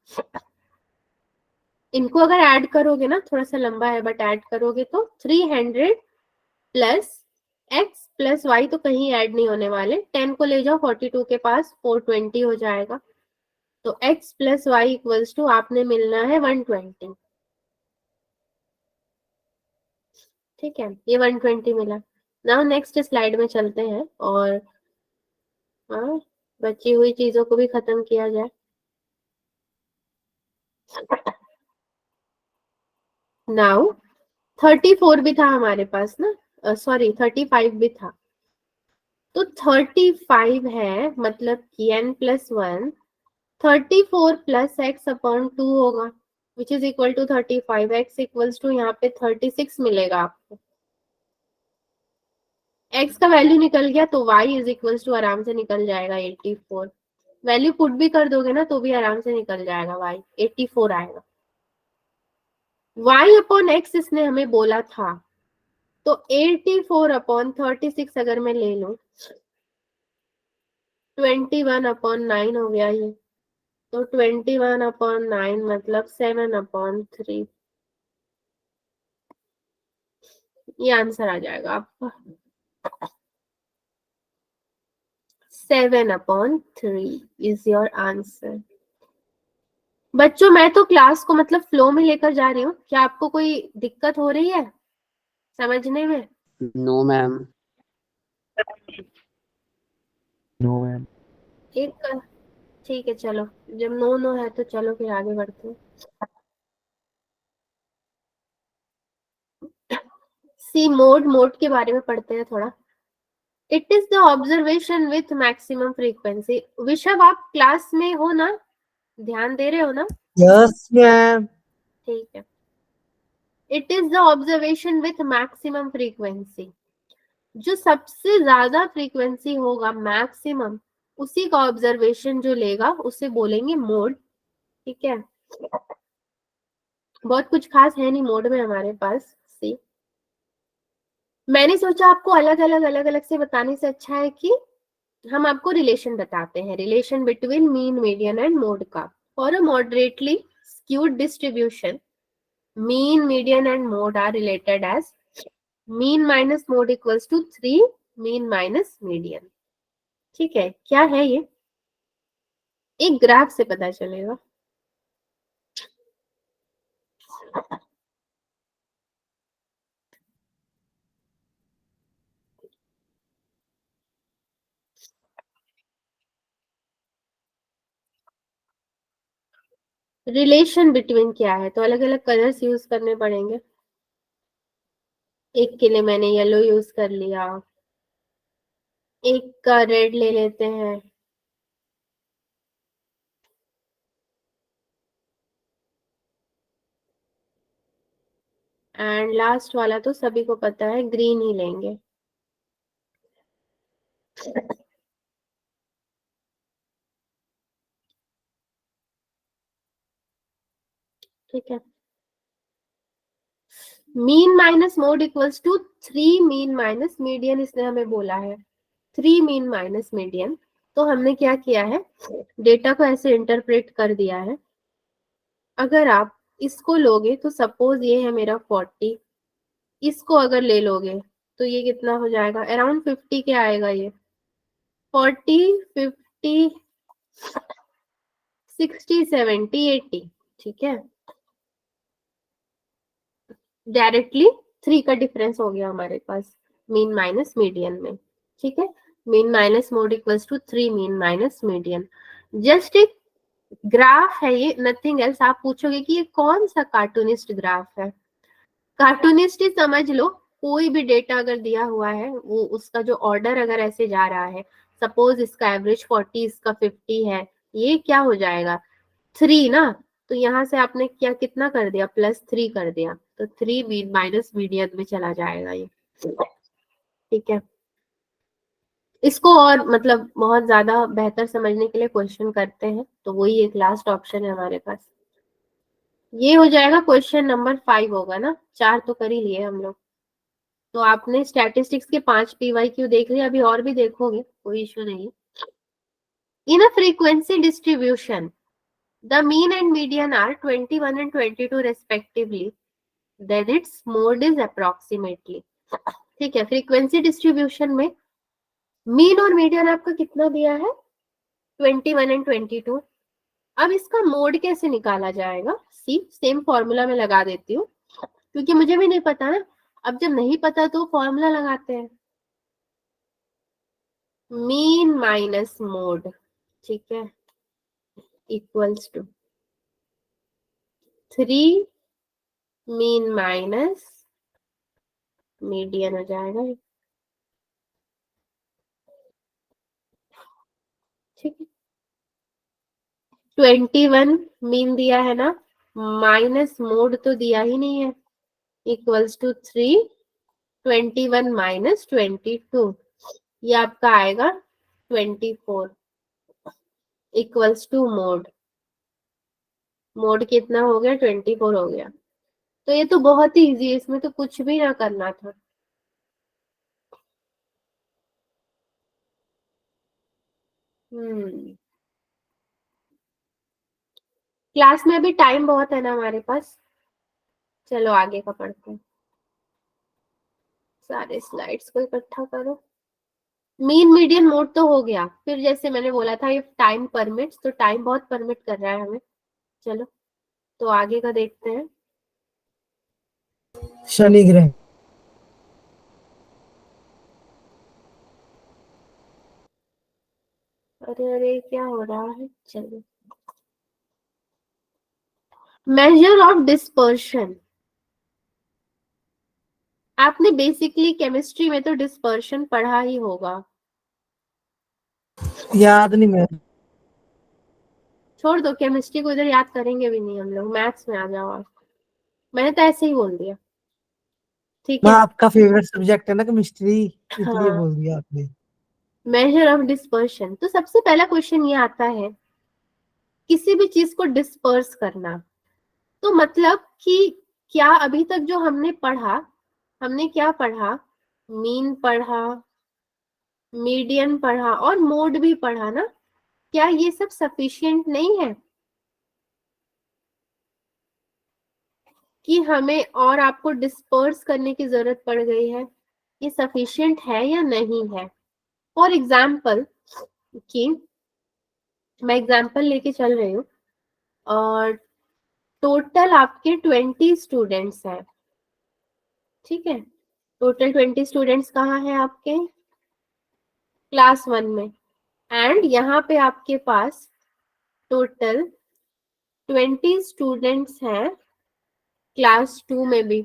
इनको अगर ऐड करोगे ना, थोड़ा सा लंबा है बट ऐड करोगे तो 300 + x + y, तो कहीं ऐड नहीं होने वाले, 10 को ले जाओ 42 के पास, 420 हो जाएगा, तो x + y इक्वल्स टू आपने मिलना है 120, ठीक है, ये 120 मिला। नाउ नेक्स्ट स्लाइड में चलते हैं और हाँ, बची हुई चीजों को भी खत्म किया जाए। नाउ 34 भी था हमारे पास ना, सॉरी 35 भी था, तो 35 है, मतलब कि n+1 34 + x/2 होगा, which is equal to 35, x equals to यहाँ पे 36 मिलेगा आपको। x का वैल्यू निकल गया तो y इज इक्वल्स टू आराम से निकल जाएगा 84, वैल्यू पुट भी कर दोगे ना तो भी आराम से निकल जाएगा, y 84 आएगा। y/x इसने हमें बोला था, तो 84/36 अगर मैं ले लूं, 21/9 हो गया ये, तो 21/9 मतलब 7/3, ये आंसर आ जाएगा आपका, 7/3 इज योर आंसर। बच्चों मैं तो क्लास को मतलब फ्लो में लेकर जा रही हूँ, क्या आपको कोई दिक्कत हो रही है समझने में? No ma'am. No ma'am. एक ठीक है, चलो जब नो है तो चलो फिर आगे बढ़ते हैं। सी मोड के बारे में पढ़ते हैं थोड़ा। It is the observation with maximum frequency. विशव आप क्लास में हो ना, ध्यान दे रहे हो ना? Yes ma'am. ठीक है। It is the observation with maximum frequency, जो सबसे ज्यादा फ्रीक्वेंसी होगा मैक्सिमम, उसी का ऑब्जर्वेशन जो लेगा उसे बोलेंगे मोड, ठीक है। बहुत कुछ खास है नहीं मोड में हमारे पास, सी मैंने सोचा आपको अलग अलग से बताने से अच्छा है कि हम आपको रिलेशन बताते हैं, relation between mean, median and mode का। For a moderately skewed distribution, mean, median and mode are related as mean minus mode equals to 3 mean minus median. ठीक है, क्या है ये? एक ग्राफ से पता चलेगा। रिलेशन बिटवीन क्या है, तो अलग अलग कलर्स यूज करने पड़ेंगे। एक के लिए मैंने येलो यूज कर लिया, एक का रेड ले लेते हैं, एंड लास्ट वाला तो सभी को पता है, ग्रीन ही लेंगे। ठीक है, mean minus mode equals to 3 mean minus median, इसने हमें बोला है 3 मीन माइनस मीडियन। तो हमने क्या किया है, डेटा को ऐसे इंटरप्रेट कर दिया है। अगर आप इसको लोगे तो सपोज ये है मेरा 40, इसको अगर ले लोगे तो ये कितना हो जाएगा, अराउंड 50 के आएगा ये, 40, 50, 60, 70, 80। ठीक है, डायरेक्टली 3 का डिफरेंस हो गया हमारे पास मीन माइनस मीडियन में। ठीक है, mean minus mode equals to 3 mean minus median. Just एक ग्राफ है ये, नथिंग एल्स। आप पूछोगे कि ये कौन सा कार्टूनिस्ट ग्राफ है, कार्टूनिस्ट ही समझ लो। कोई भी डेटा अगर दिया हुआ है, वो उसका जो ऑर्डर अगर ऐसे जा रहा है, सपोज इसका एवरेज 40, इसका 50 है, ये क्या हो जाएगा 3 ना। तो यहाँ से आपने क्या कितना कर दिया, +3 कर दिया, तो 3 मीन माइनस मीडियन में चला जाएगा ये। ठीक है, इसको और मतलब बहुत ज्यादा बेहतर समझने के लिए क्वेश्चन करते हैं, तो वही एक लास्ट ऑप्शन है हमारे पास। ये हो जाएगा क्वेश्चन नंबर 5 होगा ना, 4 तो कर ही लिए हम लोग। तो आपने स्टैटिस्टिक्स के 5 PYQ देख लिया, अभी और भी देखोगे, कोई इश्यू नहीं। In a frequency distribution the mean and median are 21 and 22 respectively, then its mode is approximately। ठीक है, फ्रीक्वेंसी डिस्ट्रीब्यूशन में मीन और मीडियन आपका कितना दिया है, 21 एंड 22। अब इसका मोड कैसे निकाला जाएगा, सी सेम फॉर्मूला में लगा देती हूँ, क्योंकि मुझे भी नहीं पता ना। अब जब नहीं पता तो फॉर्मूला लगाते हैं, मीन माइनस मोड, ठीक है, equals to 3 mean minus median हो जाएगा। ठीक है, 21 मीन दिया है ना, माइनस मोड तो दिया ही नहीं है, इक्वल्स टू 3, 21 माइनस 22, ये आपका आएगा 24, इक्वल्स टू मोड। मोड कितना हो गया, 24 हो गया। तो ये तो बहुत ही इजी है, इसमें तो कुछ भी ना करना था। क्लास में अभी टाइम बहुत है ना हमारे पास, चलो आगे का पढ़ते हैं। सारे स्लाइड्स को इकट्ठा करो। मीन मीडियन मोड तो हो गया, फिर जैसे मैंने बोला था इफ टाइम परमिट्स, तो टाइम बहुत परमिट कर रहा है हमें। चलो तो आगे का देखते हैं। शनि ग्रह। अरे अरे क्या हो रहा है, चलो। मेजर ऑफ डिस्पर्शन, आपने बेसिकली केमिस्ट्री में तो डिस्पर्शन पढ़ा ही होगा। याद नहीं मैं। छोड़ दो, केमिस्ट्री को इधर याद करेंगे भी नहीं हम लोग, मैथ्स में आ जाओ आप। मैंने तो ऐसे ही बोल दिया। ठीक मैं है, आपका फेवरेट सब्जेक्ट है ना केमिस्ट्री, इसलिए हाँ, बोल दिया आपने। Measure of dispersion. तो सबसे पहला क्वेश्चन ये आता है, किसी भी चीज को डिस्पर्स करना, तो मतलब कि क्या अभी तक जो हमने पढ़ा, हमने क्या पढ़ा मीन पढ़ा, मीडियन पढ़ा और मोड भी पढ़ा ना, क्या ये सब सफिशिएंट नहीं है कि हमें और आपको डिस्पर्स करने की जरूरत पड़ गई है? ये सफिशिएंट है या नहीं है? फॉर एग्जाम्पल कि मैं एग्जाम्पल लेके चल रही हूँ और टोटल आपके 20 स्टूडेंट्स हैं, ठीक है। टोटल 20 स्टूडेंट्स कहाँ है आपके? क्लास 1 में। एंड यहाँ पे आपके पास टोटल 20 स्टूडेंट्स हैं क्लास 2 में भी,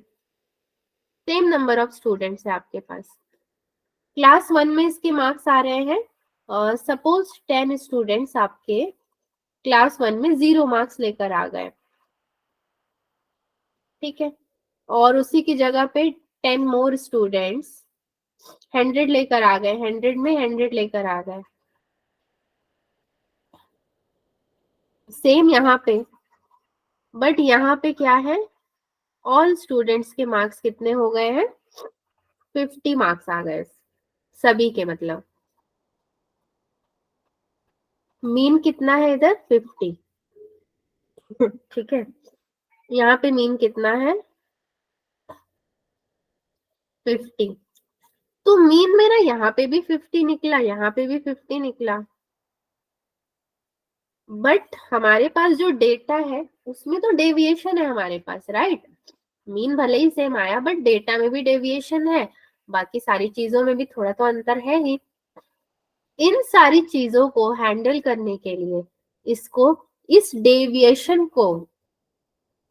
सेम नंबर ऑफ स्टूडेंट्स है आपके पास। क्लास 1 में इसके मार्क्स आ रहे हैं, सपोज 10 स्टूडेंट्स आपके क्लास 1 में 0 मार्क्स लेकर आ गए, ठीक है। और उसी की जगह पे 10 मोर स्टूडेंट्स 100 लेकर आ गए, 100 में 100 लेकर आ गए। सेम यहाँ पे, बट यहाँ पे क्या है, ऑल स्टूडेंट्स के मार्क्स कितने हो गए हैं? 50 मार्क्स आ गए सभी के, मतलब मीन कितना है इधर? 50 ठीक है। यहाँ पे मीन कितना है? 50। तो मीन मेरा यहाँ पे भी 50 निकला, यहाँ पे भी 50 निकला, बट हमारे पास जो डेटा है उसमें तो डेविएशन है हमारे पास, राइट। मीन भले ही सेम आया बट डेटा में भी डेविएशन है, बाकी सारी चीजों में भी थोड़ा तो अंतर है ही। इन सारी चीजों को हैंडल करने के लिए इसको, इस डेविएशन को,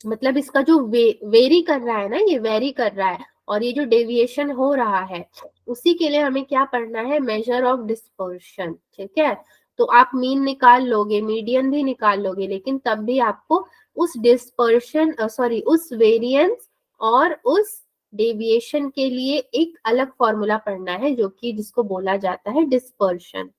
मतलब इसका जो वेरी कर रहा है ना, ये वेरी कर रहा है, और ये जो डेविएशन हो रहा है उसी के लिए हमें क्या पढ़ना है? मेजर ऑफ डिस्पर्शन, ठीक है। तो आप मीन निकाल लोगे, मीडियन भी निकाल लोगे, लेकिन तब भी आपको उस डिस्पर्शन सॉरी उस वेरिएंस और उस डेविएशन के लिए एक अलग फॉर्मूला पढ़ना है, जो कि जिसको बोला जाता है डिस्पर्शन।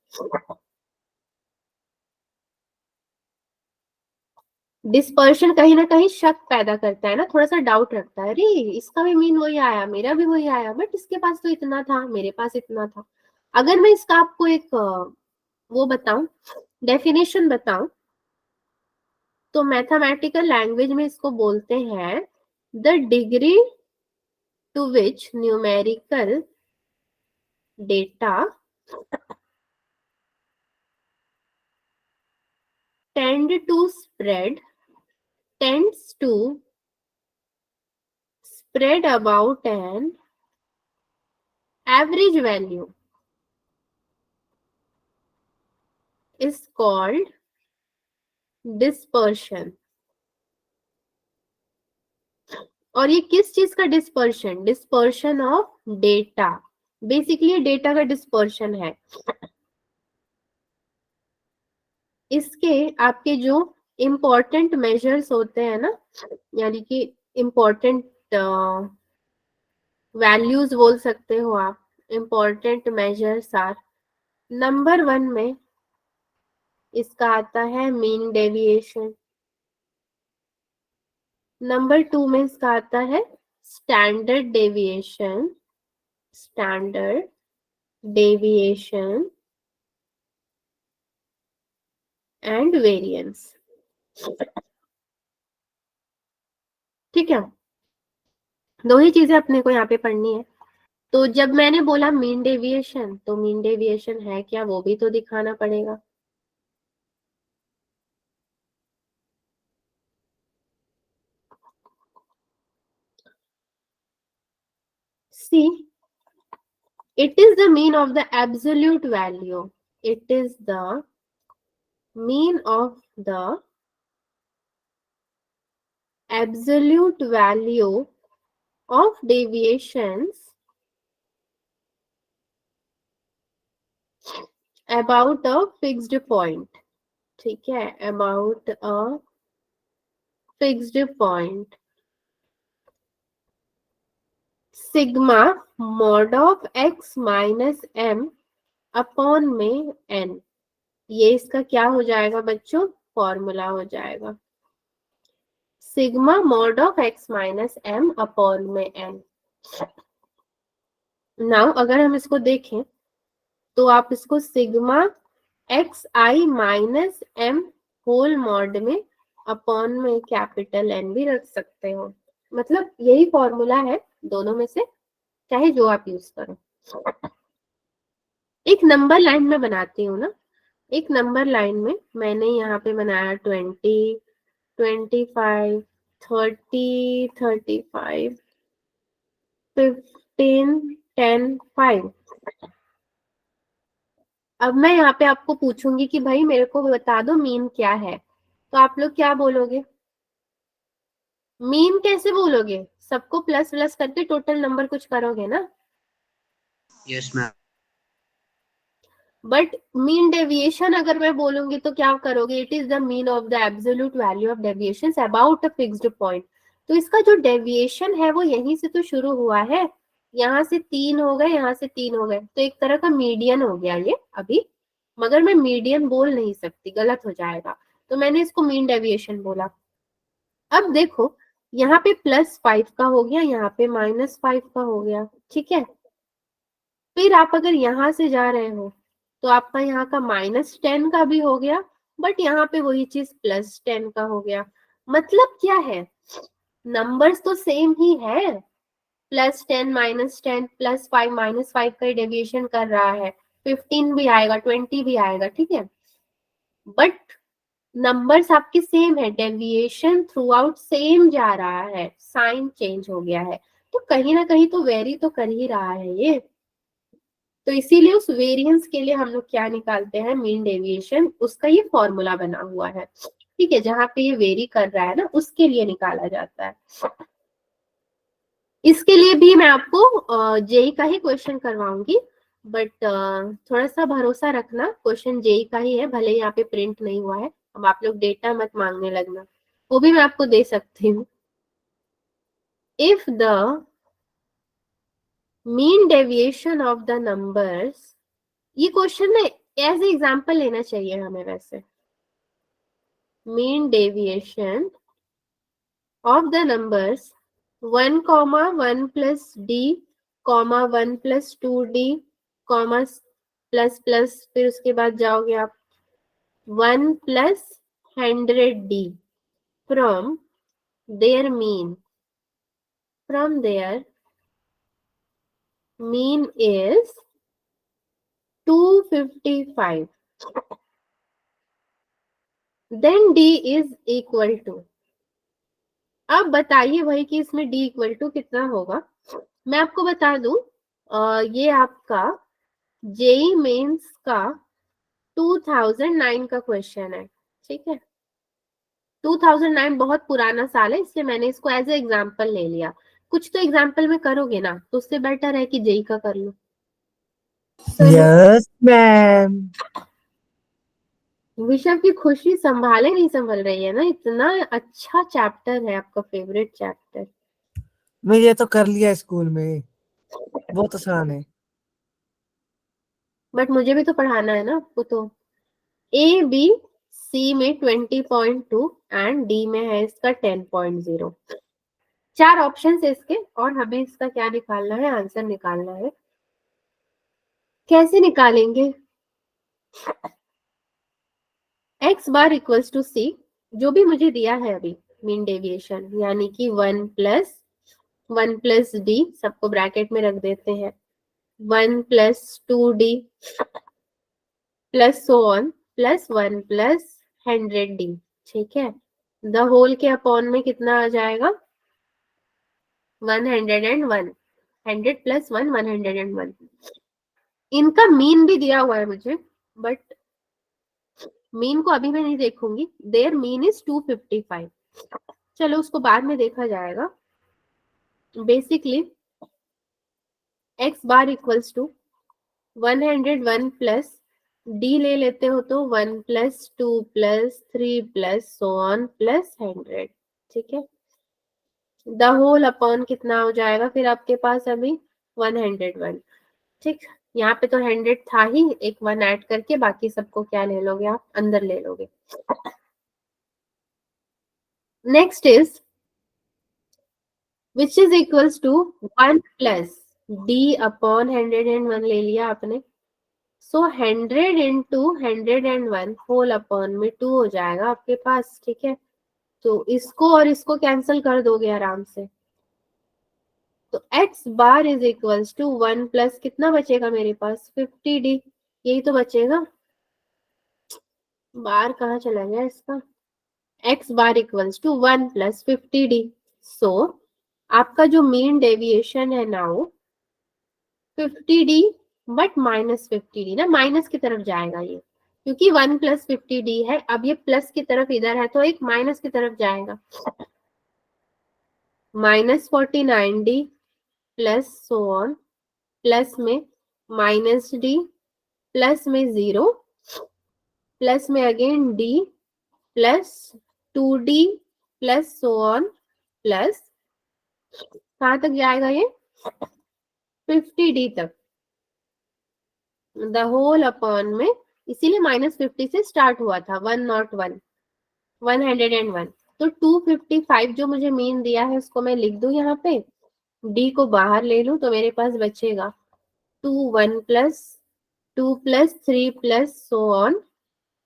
डिस्पर्शन कहीं ना कहीं शक पैदा करता है ना, थोड़ा सा डाउट रखता है, अरे इसका भी मीन वही आया, मेरा भी वही आया, बट इसके पास तो इतना था, मेरे पास इतना था। अगर मैं इसका आपको एक वो बताऊं, डेफिनेशन बताऊं, तो मैथमेटिकल लैंग्वेज में इसको बोलते हैं the degree to which numerical data tend to tends to spread about an average value is called dispersion। और ये किस चीज का dispersion? Dispersion of data, basically data का डिस्पर्शन है। इसके आपके जो इम्पोर्टेंट मेजर्स होते हैं ना, यानी कि इम्पोर्टेंट वैल्यूज बोल सकते हो आप, इम्पोर्टेंट मेजर्स आर, नंबर 1 में इसका आता है मीन डेविएशन, नंबर 2 में इसका आता है standard deviation, standard deviation and variance, ठीक है। दो ही चीजें अपने को यहाँ पे पढ़नी है। तो जब मैंने बोला मीन डेविएशन, तो मीन डेविएशन है क्या वो भी तो दिखाना पड़ेगा। See, it is the mean of the absolute value. It is the mean of the absolute value of deviations about a fixed point, ठीक है, about a fixed point, sigma mod of x minus m upon में n। ये इसका क्या हो जाएगा बच्चों? फॉर्मूला हो जाएगा, sigma mod of x minus m upon में n। नाउ अगर हम इसको देखें तो आप इसको सिग्मा एक्स आई माइनस एम होल मॉड में अपॉन में कैपिटल एन भी रख सकते हो, मतलब यही फॉर्मूला है दोनों में से, चाहे जो आप यूज करो। एक नंबर लाइन में बनाती हूँ ना, एक नंबर लाइन में मैंने यहाँ पे बनाया 20, 25, 30, 35, 15, 10, 5। अब मैं यहाँ पे आपको पूछूंगी कि भाई मेरे को बता दो मीन क्या है, तो आप लोग क्या बोलोगे? मीन कैसे बोलोगे? सबको प्लस प्लस करके टोटल नंबर कुछ करोगे ना। Yes ma'am. But mean deviation अगर मैं बोलूंगी तो क्या करोगे? It is the mean of the absolute value of deviation about a fixed point. तो इसका जो डेविएशन है वो यहीं से तो शुरू हुआ है, यहाँ से 3 हो गए, यहाँ से 3 हो गए, तो एक तरह का मीडियन हो गया ये अभी, मगर मैं मीडियन बोल नहीं सकती, गलत हो जाएगा, तो मैंने इसको मीन डेविएशन बोला। अब देखो यहाँ पे +5 का हो गया, यहाँ पे -5 का हो गया, ठीक है। फिर आप अगर यहाँ से जा रहे हो तो आपका यहाँ का -10 का भी हो गया, बट यहाँ पे वही चीज +10 का हो गया। मतलब क्या है, नंबर्स तो सेम ही है, +10 -10 +5 -5 का डेविएशन कर रहा है, 15 भी आएगा, 20 भी आएगा, ठीक है, बट नंबर्स आपके सेम है, डेविएशन थ्रू आउट सेम जा रहा है, साइन चेंज हो गया है, तो कहीं ना कहीं तो वेरी तो कर ही रहा है ये। तो इसीलिए उस वेरिएंस के लिए हम लोग क्या निकालते हैं? मीन डेविएशन, उसका ये फॉर्मूला बना हुआ है, ठीक है, जहां पे ये वेरी कर रहा है ना उसके लिए निकाला जाता है। इसके लिए भी मैं आपको जेई का ही क्वेश्चन करवाऊंगी, बट थोड़ा सा भरोसा रखना, क्वेश्चन जेई का ही है, भले यहाँ पे प्रिंट नहीं हुआ है, अब आप लोग डेटा मत मांगने लगना, वो भी मैं आपको दे सकती हूँ। If the mean deviation of the numbers, ये क्वेश्चन ना एज एग्जाम्पल लेना चाहिए हमें वैसे, mean deviation of the numbers 1, 1 plus d, 1 plus 2d, plus plus, फिर उसके बाद जाओगे आप 1 plus 100d from their mean, from their mean is 255, then d is equal to, अब बताइए भाई कि इसमें d इक्वल टू कितना होगा। मैं आपको बता दूं, ये आपका जेई मेंस का 2009 का क्वेश्चन है, ठीक है, 2009 बहुत पुराना साल है, इसलिए मैंने इसको एज ए एग्जाम्पल ले लिया। कुछ तो एग्जाम्पल में करोगे ना, तो उससे बेटर है कि जेई का कर लो। Yes ma'am. विषय की खुशी संभाले नहीं संभल रही है ना, इतना अच्छा चैप्टर है आपका फेवरेट चैप्टर। मैं ये तो कर लिया स्कूल में, बहुत आसान है। बट मुझे भी तो पढ़ाना है ना आपको, तो ए बी सी में 20.2 एंड डी में है इसका 10.0, 4 ऑप्शन है इसके, और हमें इसका क्या निकालना है? आंसर निकालना है। कैसे निकालेंगे? x बार इक्वल्स टू सी, जो भी मुझे दिया है अभी मीन डेविएशन, यानी कि 1 प्लस डी, सबको ब्रैकेट में रख देते हैं, 1 plus 2d plus so on plus 1 plus 100d, ठीक है, द होल के अपॉन में कितना आ जाएगा? 101, 100 प्लस 1 101। इनका मीन भी दिया हुआ है मुझे, बट मीन को अभी मैं नहीं देखूंगी, देयर मीन इज 255, चलो उसको बाद में देखा जाएगा। Basically x bar equals to 101 plus d ले लेते हो तो 1 plus 2 plus 3 plus so on plus 100, ठीक है, द होल अपॉन कितना हो जाएगा फिर आपके पास अभी? 101, ठीक, यहाँ पे तो 100 था ही, एक 1 ऐड करके बाकी सबको क्या ले लोगे आप? अंदर ले लोगे। Next is which is equals to 1 plus D upon 101 ले लिया आपने। सो 100 इंटू 101 होल अपॉन में 2 हो जाएगा आपके पास, ठीक है। तो इसको और इसको कैंसिल कर दोगे आराम से। तो x bar is equals to 1 plus कितना बचेगा मेरे पास 50d, यही तो बचेगा। बार कहाँ चला गया इसका, x bar equals to 1 plus 50d। So आपका जो मीन डेविएशन है now 50d but minus 50d ना, माइनस की तरफ जाएगा ये, क्योंकि 1 प्लस 50d है। अब ये प्लस की तरफ इधर है तो एक माइनस की तरफ जाएगा। Minus 49d plus so on, plus में माइनस डी, प्लस में 0, प्लस में again D, plus 2d plus so on, plus कहाँ तक जाएगा ये 50d तक, द होल अपॉन में। इसीलिए माइनस 50 से स्टार्ट हुआ था, 101 101। तो 255 जो मुझे मीन दिया है उसको मैं लिख दूं यहाँ पे, d को बाहर ले लूं तो मेरे पास बचेगा 2 1 plus 2 plus 3 plus so on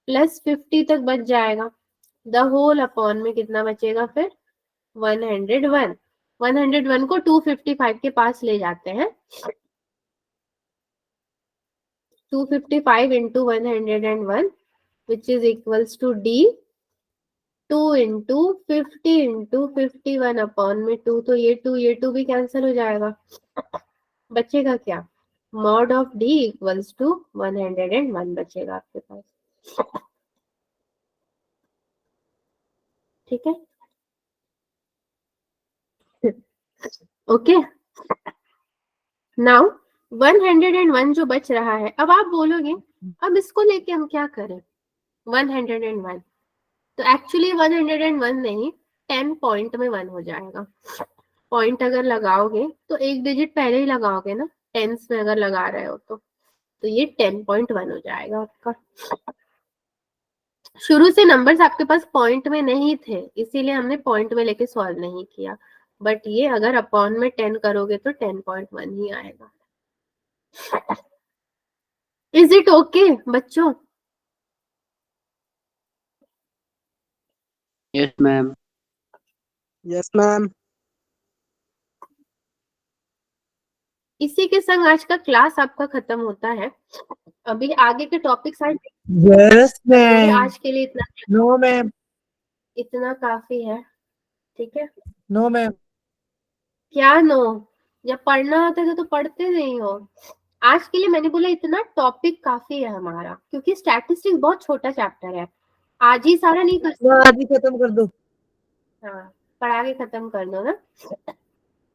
plus 50 तक बच जाएगा। द होल अपॉन में कितना बचेगा फिर 101। 101 को 255 के पास ले जाते हैं। 255 into 101 which is equals to d 2 into 50 into 51 upon में 2। तो ये 2 भी कैंसिल हो जाएगा, बचेगा क्या mod of d equals to 101 बचेगा आपके पास, ठीक है। ओके नाउ 101 जो बच रहा है, अब आप बोलोगे अब इसको लेके हम क्या करें 101। तो एक्चुअली 101 नहीं 10 पॉइंट में 1 हो जाएगा। पॉइंट अगर लगाओगे तो एक डिजिट पहले ही लगाओगे ना, टेंस में अगर लगा रहे हो तो ये 10.1 हो जाएगा आपका। शुरू से नंबर्स आपके पास पॉइंट में नहीं थे इसीलिए हमने पॉइंट में लेके सॉल्व नहीं किया, बट ये अगर अपॉन में 10 करोगे तो 10.1 ही आएगा। इज इट ओके बच्चों? Yes, ma'am. Yes, ma'am. इसी के संग आज का क्लास आपका खत्म होता है। अभी आगे के टॉपिक्स आए, यस मैम। आज के लिए नो मैम। इतना काफी है, ठीक है। No ma'am. क्या नो? जब पढ़ना होता है तो पढ़ते नहीं हो। आज के लिए मैंने बोला इतना टॉपिक काफी है हमारा, क्योंकि स्टैटिस्टिक्स बहुत छोटा चैप्टर है, आज ही सारा नहीं कर सकते। आज ही खत्म कर दो। हाँ पढ़ा के खत्म कर दो ना।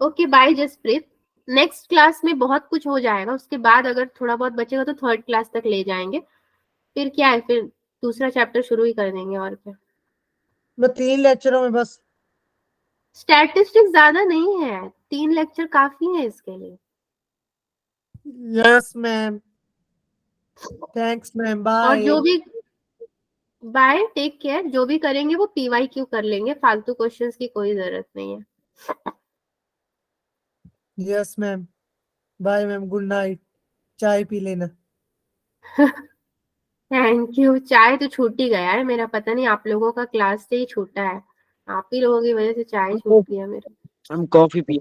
Okay bye Jaspreet. Next class में बहुत कुछ हो जाएगा, उसके बाद अगर थोड़ा बहुत बचेगा तो थर्ड क्लास तक ले जाएंगे, फिर क्या है फिर दूसरा चैप्टर शुरू ही कर देंगे और क्या। मैं 3 लेक्चरों में बस। स्टैटिस्टिक्स ज्यादा नहीं है, 3 लेक्चर काफी है इसके लिए। Yes ma'am. Thanks ma'am. और बाय। जो भी बाय टेक केयर, जो भी करेंगे वो PYQ कर लेंगे, फालतू क्वेश्चंस की कोई जरूरत नहीं है। Yes ma'am. Bye ma'am. Good night. चाय पी लेना। Thank you. चाय तो छूट ही गया है मेरा, पता नहीं आप लोगों का क्लास से ही छूटा है, आप ही लोगों की वजह से चाय छूट गया मेरा। हम कॉफी पी